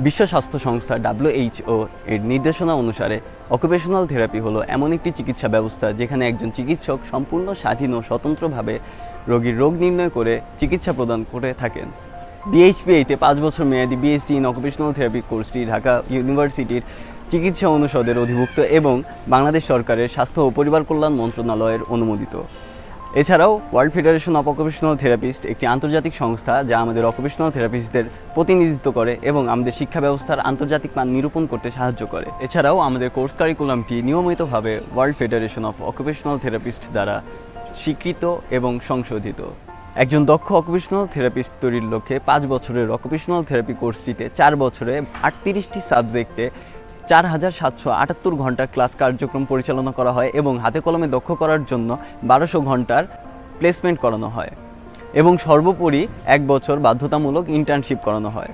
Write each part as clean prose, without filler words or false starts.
বিশ্ব স্বাস্থ্য সংস্থা WHO এর নির্দেশনা অনুসারে অকুপেশনাল থেরাপি হলো এমন একটি চিকিৎসা ব্যবস্থা যেখানে একজন চিকিৎসক সম্পূর্ণ স্বাধীন ও স্বতন্ত্রভাবে রোগীর রোগ নির্ণয় করে চিকিৎসা প্রদান করে থাকেন। BHPA-তে 5 বছর মেয়াদী BSc ইন অকুপেশনাল থেরাপি কোর্সটি ঢাকা ইউনিভার্সিটির চিকিৎসা অনুষদের অধিভুক্ত এবং বাংলাদেশ সরকারের স্বাস্থ্য ও পরিবার কল্যাণ মন্ত্রণালয়ের অনুমোদিত। এছাড়াও world federation of occupational therapist একটি আন্তর্জাতিক সংস্থা যা আমাদের অকুপেশনাল থেরাপিস্টদের প্রতিনিধিত্ব করে এবং আমাদের শিক্ষা ব্যবস্থার আন্তর্জাতিক মান নিরূপণ করতে সাহায্য করে। এছাড়াও আমাদের কোর্স কারিকুলামটি নিয়মিতভাবে world federation of occupational therapist দ্বারা স্বীকৃত এবং সংশোধিত। একজন দক্ষ অকুপেশনাল থেরাপিস্ট তৈরির লক্ষ্যে 5 বছরের অকুপেশনাল থেরাপি কোর্সটিতে 4 বছরে 38টি সাবজেক্টে 4778 ঘন্টা ক্লাস কার্যক্রম পরিচালনা করা হয় এবং হাতে কলমে দক্ষ করার জন্য 1200 ঘন্টার প্লেসমেন্ট করানো হয় এবং সর্বোপরি 1 বছর বাধ্যতামূলক ইন্টার্নশিপ করানো হয়।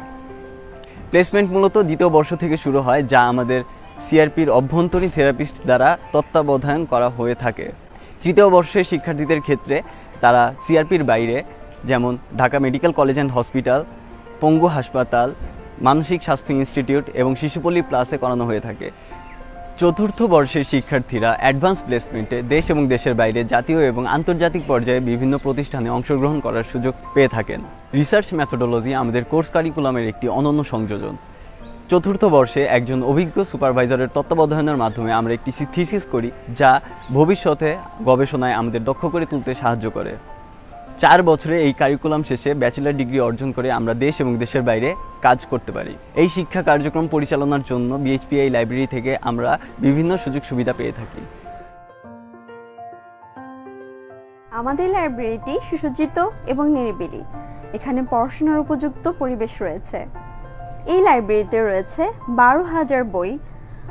প্লেসমেন্ট মূলত দ্বিতীয় বর্ষ থেকে শুরু হয়, যা আমাদের CRPর অভ্যন্তরীণ থেরাপিস্ট দ্বারা তত্ত্বাবধান করা হয়ে থাকে। তৃতীয় বর্ষের শিক্ষার্থীদের ক্ষেত্রে তারা CRPর বাইরে, যেমন Dhaka medical college and hospital, পঙ্গু হাসপাতাল, মানসিক স্বাস্থ্য ইনস্টিটিউট এবং শিশুপল্লী প্লাসে করানো হয়ে থাকে। চতুর্থ বর্ষের শিক্ষার্থীরা অ্যাডভান্স প্লেসমেন্টে দেশ এবং দেশের বাইরে জাতীয় এবং আন্তর্জাতিক পর্যায়ে বিভিন্ন প্রতিষ্ঠানে অংশগ্রহণ করার সুযোগ পেয়ে থাকেন। রিসার্চ মেথোডোলজি আমাদের কোর্স কারিকুলামের একটি অনন্য সংযোজন। চতুর্থ বর্ষে একজন অভিজ্ঞ সুপারভাইজারের তত্ত্বাবধানের মাধ্যমে আমরা একটি থিসিস করি, যা ভবিষ্যতে গবেষণায় আমাদের দক্ষ করে তুলতে সাহায্য করে। 4 বছরে এই কারিকুলাম শেষে ব্যাচেলর ডিগ্রি অর্জন করে আমরা দেশ এবং দেশের বাইরে কাজ করতে পারি। এই শিক্ষা কার্যক্রম পরিচালনার জন্য BHPA লাইব্রেরি থেকে আমরা বিভিন্ন সুযোগ সুবিধা পেয়ে থাকি। আমাদের লাইব্রেরিটি সুসজ্জিত এবং নিরিবিলি। এখানে পড়াশোনার উপযুক্ত পরিবেশ রয়েছে। এই লাইব্রেরিতে রয়েছে 12,000 বই,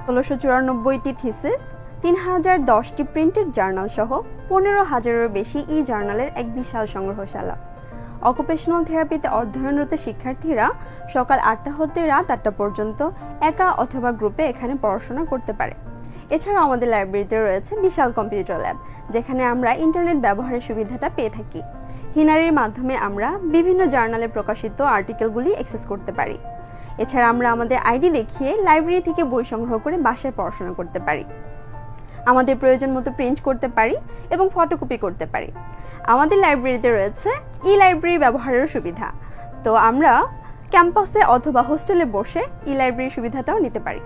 1694টি থিসিস, 3010টি প্রিন্টেড জার্নাল সহ 15,000-এরও বেশি জার্নালের এক বিশাল সংগ্রহশালা। অকুপেশনাল থেরাপিতে অধ্যয়নরত শিক্ষার্থীরা সকাল 8টা হতে রাত 8টা পর্যন্ত একা অথবা গ্রুপে এখানে পড়াশোনা করতে পারে। এছাড়াও আমাদের লাইব্রেরিতে রয়েছে বিশাল কম্পিউটার ল্যাব, যেখানে আমরা ইন্টারনেট ব্যবহারের সুবিধাটা পেয়ে থাকি। হিনারির মাধ্যমে আমরা বিভিন্ন জার্নালে প্রকাশিত আর্টিকেলগুলি অ্যাক্সেস করতে পারি। এছাড়া আমরা আমাদের আইডি দেখিয়ে লাইব্রেরি থেকে বই সংগ্রহ করে বাসায় পড়াশোনা করতে পারি। আমাদের প্রয়োজন মতো প্রিন্ট করতে পারি এবং ফটোকপি করতে পারি। আমাদের লাইব্রেরিতে রয়েছে লাইব্রেরি ব্যবহারের সুবিধা, তো আমরা ক্যাম্পাসে অথবা হোস্টেলে বসে লাইব্রেরি সুবিধাটাও নিতে পারি।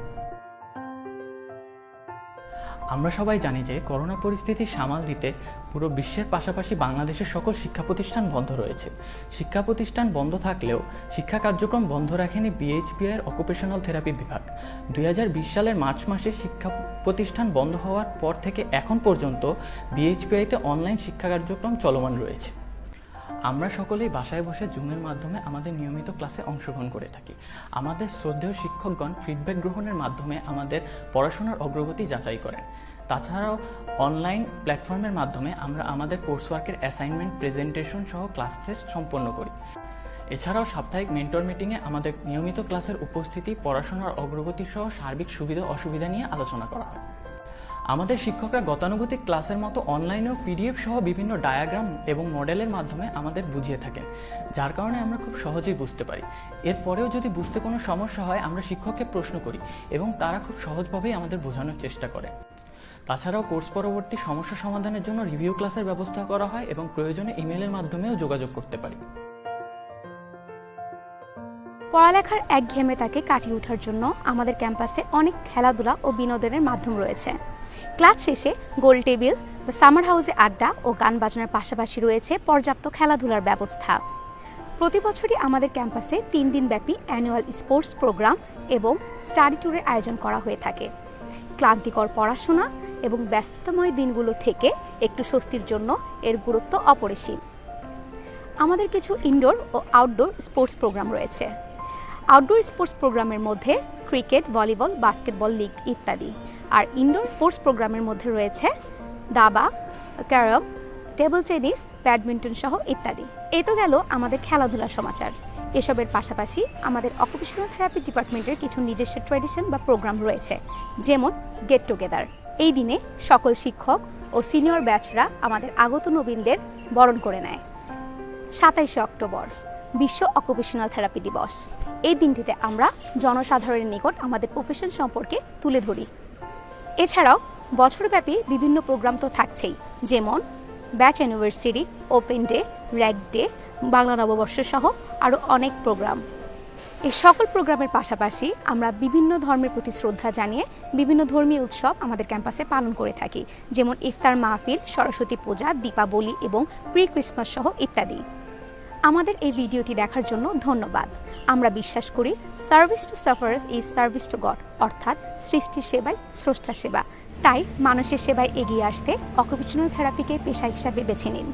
আমরা সবাই জানি যে করোনা পরিস্থিতি সামাল দিতে পুরো বিশ্বের পাশাপাশি বাংলাদেশের সকল শিক্ষা প্রতিষ্ঠান বন্ধ রয়েছে। শিক্ষা প্রতিষ্ঠান বন্ধ থাকলেও শিক্ষা কার্যক্রম বন্ধ রাখেনি BHPA-এর অকুপেশনাল থেরাপি বিভাগ। 2020 সালের মার্চ মাসে শিক্ষা প্রতিষ্ঠান বন্ধ হওয়ার পর থেকে এখন পর্যন্ত BHPA-তে অনলাইন শিক্ষা কার্যক্রম চলমান রয়েছে। আমরা সকলেই বাসায় বসে জুমের মাধ্যমে আমাদের নিয়মিত ক্লাসে অংশগ্রহণ করে থাকি। আমাদের শ্রদ্ধেয় শিক্ষকগণ ফিডব্যাক গ্রহণের মাধ্যমে আমাদের পড়াশোনার অগ্রগতি যাচাই করেন। তাছাড়াও অনলাইন প্ল্যাটফর্মের মাধ্যমে আমরা আমাদের কোর্স ওয়ার্কের অ্যাসাইনমেন্ট, প্রেজেন্টেশন সহ ক্লাস টেস্ট সম্পন্ন করি। এছাড়াও সাপ্তাহিক মেন্টর মিটিংয়ে আমাদের নিয়মিত ক্লাসের উপস্থিতি, পড়াশোনার অগ্রগতি সহ সার্বিক সুবিধা অসুবিধা নিয়ে আলোচনা করা হয়। আমাদের শিক্ষকরা গতানুগতিক ক্লাসের মতো অনলাইনেও PDF সহ বিভিন্ন ডায়াগ্রাম এবং মডেলের মাধ্যমে আমাদের বুঝিয়ে থাকেন, যার কারণে আমরা খুব সহজেই বুঝতে পারি। এরপরেও যদি বুঝতে কোনো সমস্যা হয় আমরা শিক্ষককে প্রশ্ন করি এবং তারা খুব সহজভাবেই আমাদের বোঝানোর চেষ্টা করে। তাছাড়াও কোর্স পরবর্তী সমস্যা সমাধানের জন্য রিভিউ ক্লাসের ব্যবস্থা করা হয় এবং প্রয়োজনে ইমেলের মাধ্যমেও যোগাযোগ করতে পারি। পড়ালেখার একঘেয়েমিতাকে কাটিয়ে ওঠার জন্য আমাদের ক্যাম্পাসে অনেক খেলাধুলা ও বিনোদনের মাধ্যম রয়েছে। ক্লাস শেষে গোল টেবিল বা সামার হাউসে আড্ডা ও গান বাজনার পাশাপাশি রয়েছে পর্যাপ্ত খেলাধুলার ব্যবস্থা। প্রতি বছরই আমাদের ক্যাম্পাসে 3 দিনব্যাপী অ্যানুয়াল স্পোর্টস প্রোগ্রাম এবং স্টাডি ট্যুরের আয়োজন করা হয়ে থাকে। ক্লান্তিকর পড়াশোনা এবং ব্যস্তময় দিনগুলো থেকে একটু স্বস্তির জন্য এর গুরুত্ব অপরিসীম। আমাদের কিছু ইনডোর ও আউটডোর স্পোর্টস প্রোগ্রাম রয়েছে। আউটডোর স্পোর্টস প্রোগ্রামের মধ্যে ক্রিকেট, ভলিবল, বাস্কেটবল লিগ ইত্যাদি। আর ইনডোর স্পোর্টস প্রোগ্রামের মধ্যে রয়েছে দাবা, ক্যারম, টেবিল টেনিস, ব্যাডমিন্টন সহ ইত্যাদি। এই তো গেল আমাদের খেলাধুলা সমাচার। এসবের পাশাপাশি আমাদের অকুপেশনাল থেরাপি ডিপার্টমেন্টের কিছু নিজস্ব ট্র্যাডিশন বা প্রোগ্রাম রয়েছে, যেমন গেট টুগেদার। এই দিনে সকল শিক্ষক ও সিনিয়র ব্যাচরা আমাদের আগত নবীনদের বরণ করে নেয়। 27শে অক্টোবর বিশ্ব অকুপেশনাল থেরাপি দিবস। এই দিনটিতে আমরা জনসাধারণের নিকট আমাদের প্রফেশন সম্পর্কে তুলে ধরি। এছাড়াও বছরব্যাপী বিভিন্ন প্রোগ্রাম তো থাকছেই, যেমন batch anniversary, open day, rag day, Bangla নববর্ষ সহ আরও অনেক প্রোগ্রাম। এই সকল প্রোগ্রামের পাশাপাশি আমরা বিভিন্ন ধর্মের প্রতি শ্রদ্ধা জানিয়ে বিভিন্ন ধর্মীয় উৎসব আমাদের ক্যাম্পাসে পালন করে থাকি, যেমন ইফতার মাহফিল, সরস্বতী পূজা, দীপাবলি এবং প্রি ক্রিসমাস সহ ইত্যাদি। আমাদের এই ভিডিওটি দেখার জন্য ধন্যবাদ। আমরা বিশ্বাস করি service to সাফারার্স is service to god, অর্থাৎ সৃষ্টির সেবাই স্রষ্টার সেবা। তাই মানুষের সেবায় এগিয়ে আসতে অকুপেশনাল থেরাপিকে পেশা হিসাবে বেছে নিন।